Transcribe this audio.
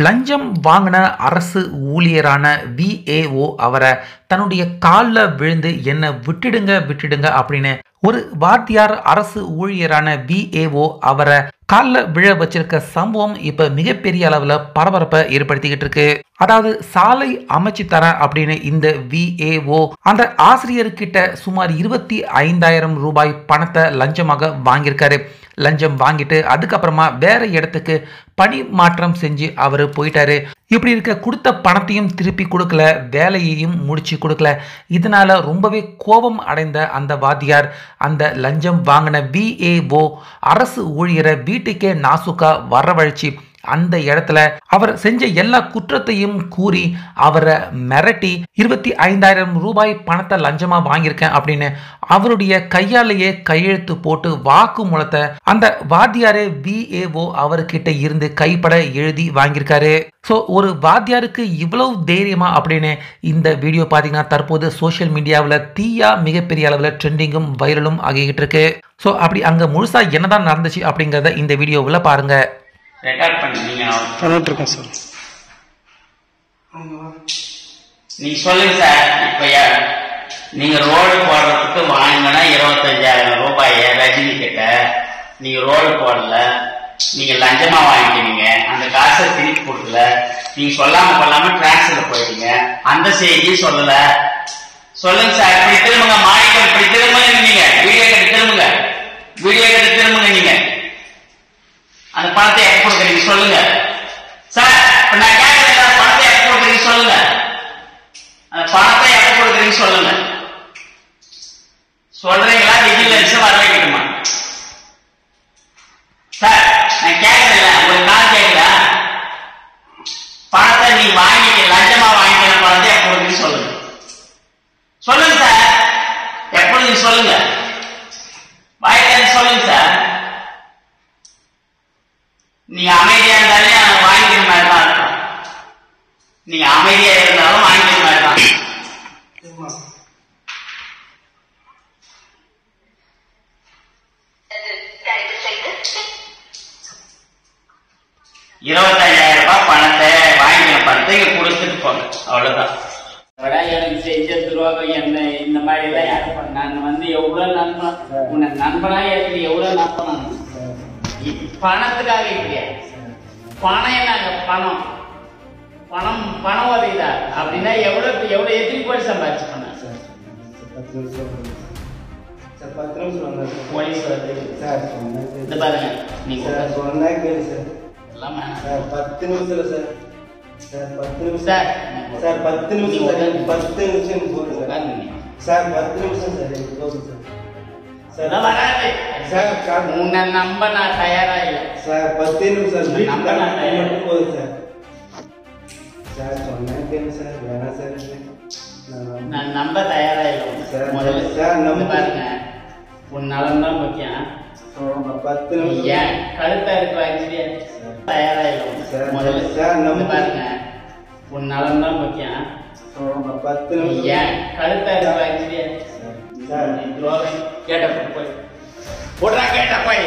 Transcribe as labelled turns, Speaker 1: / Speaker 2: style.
Speaker 1: லஞ்சம் வாங்கின அரசு ஊழியரான VAO அவரை தன்னுடைய காலில் விழுந்து என்ன விட்டுடுங்க அப்படின்னு ஒரு வாத்தியார் அரசு ஊழியரான VAO அவரை காலில் விழ வச்சிருக்க சம்பவம் இப்ப மிகப்பெரிய அளவில் பரபரப்பை ஏற்படுத்திக்கிட்டு இருக்கு. அதாவது சாலை அமைச்சு தரேன் அப்படின்னு இந்த VAO அந்த ஆசிரியர்கிட்ட சுமார் 25,000 ரூபாய் பணத்தை லஞ்சமாக வாங்கியிருக்காரு. லஞ்சம் வாங்கிட்டு அதுக்கப்புறமா வேற இடத்துக்கு பணி மாற்றம் செஞ்சு அவர் போயிட்டாரு. இப்படி இருக்க கொடுத்த பணத்தையும் திருப்பி கொடுக்கல, வேலையையும் முடிச்சு கொடுக்கல. இதனால ரொம்பவே கோபம் அடைந்த அந்த வாத்தியார் அந்த லஞ்சம் வாங்கின VAO அரசு ஊழியரை வீட்டுக்கே நாசுக்கா வரவழைச்சு அந்த இடத்துல அவர் செஞ்ச எல்லா குற்றத்தையும் கூறி அவரை மிரட்டி 25,000 ரூபாய் பணத்தை லஞ்சமா வாங்கியிருக்கேன் அப்படின்னு அவருடைய கையாலேயே கையெழுத்து போட்டு வாக்குமூலத்தை அந்த வாத்தியாரே VAO அவர்கிட்ட இருந்து கைப்பட எழுதி வாங்கியிருக்காரு. ஸோ ஒரு வாத்தியாருக்கு இவ்வளவு தைரியமா அப்படின்னு இந்த வீடியோ பார்த்தீங்கன்னா தற்போது சோஷியல் மீடியாவில் தீயா மிகப்பெரிய அளவில் ட்ரெண்டிங்கும் வைரலும் ஆகிக்கிட்டு இருக்கு. ஸோ அப்படி அங்கே முழுசா என்னதான் நடந்துச்சு அப்படிங்கிறத இந்த வீடியோவில் பாருங்க.
Speaker 2: ரெக்கார்ட் பண்ணிட்டு இருக்கேன் சார். நீங்க சொல்லுங்க சார். இப்ப நீங்க ரோடு போடுறதுக்கு வாங்கினா 25,000 ரூபாய ரஜினி கிட்ட நீங்க ரோடு போடல, நீங்க லஞ்சமா வாங்கிக்கிறீங்க, அந்த காசை திருப்பி கொடுக்கல, நீங்க சொல்லாம டிரான்ஸ்ல போயிட்டீங்க, அந்த செய்தி சொல்லல. சொல்லுங்க சார். இப்படி திரும்புங்க, மாணிக்கம் இப்படி திரும்புங்க, நீங்க வீடியோ கட்டி திரும்புங்க, நீங்க அந்த பணத்தை எப்ப கொடுக்குறீங்க சொல்லுங்க சார். இப்ப நான் கேட்கறேன், பணத்தை எப்ப கொடுக்குறீங்க சொல்லுங்க, அந்த பணத்தை எப்ப கொடுக்குறீங்க சொல்லுங்க. சொல்றீங்களா விஜிலன்ஸ் வர வைக்கணுமா சார்? நான் கேட்கறேன், உங்களுக்கு நான் கேட்கிறேன். பணத்தை நீ வாங்கிக்க, லஞ்சமா வாங்கிக்கிற பணத்தை எப்ப கொடுக்குறீங்க சொல்லுங்க. சொல்லுங்க சார், எப்பொழுது சொல்லுங்க, வாய்க்காது சொல்லுங்க சார். நீங்க அமைதியா இருந்தாலும் வாங்கிக்கிற மாதிரி தான் இருக்கும். நீங்க அமைதியா இருந்தாலும் வாங்கிக்கிற மாதிரி தான். 25,000 ரூபாய் பணத்தை வாங்கிக்கிற பணத்தை இங்க கொடுத்துட்டு போங்க, அவ்வளவுதான்.
Speaker 3: எனக்கு செஞ்ச துரோகம் என்ன இந்த மாதிரி எல்லாம் யாரும் பண்ண. நான் எவ்வளவு நண்பன், உன்னை நண்பனா ஏற்று எவ்வளவு நண்பனா பணத்துக்காக இல்லையா? பணம் என்னங்க? பணம் உதவிதா அப்படின்னா எவ்வளவு எத்தனை கோடி சம்பாதிச்சு பண்ண? போலீஸ் வருது இந்த பாருங்க, நீங்க சொன்னா கேளு சார். எல்லாம் 10 நிமிஷம் சார். சார் 10 நிமிஷம் சார். சார் 10 நிமிஷம் சார். 10 நிமிஷம் போடுங்க சார். 10 நிமிஷம் சார். போதும் சார். சார் உன்னை நம்ப நான் தயாரா இல்லை சார். 10 நிமிஷம் நம்ப நான் தயாரா போதும் சார். சார் சொன்னா கேளு சார். வேணாம் சார், நான் நம்ப தயாரா இல்லை சார். முதல்ல சார் நம்ப பாருங்க, உன் நலம் தான் முக்கியம். 10 நிமிஷம் ஏன் கழுத்தா இருக்கு வாங்கிட்டு தயாரா இல்லை சார். முதல்ல சார் நம்ப பாருங்க, உன் நலம் தான் முக்கியம். 10 நிமிஷம் ஏன் கழுத்தா இருக்கு வாங்கிட்டு சார். நீ துரோகம் கேட்ட போய் போடுறா, கேட்ட போய்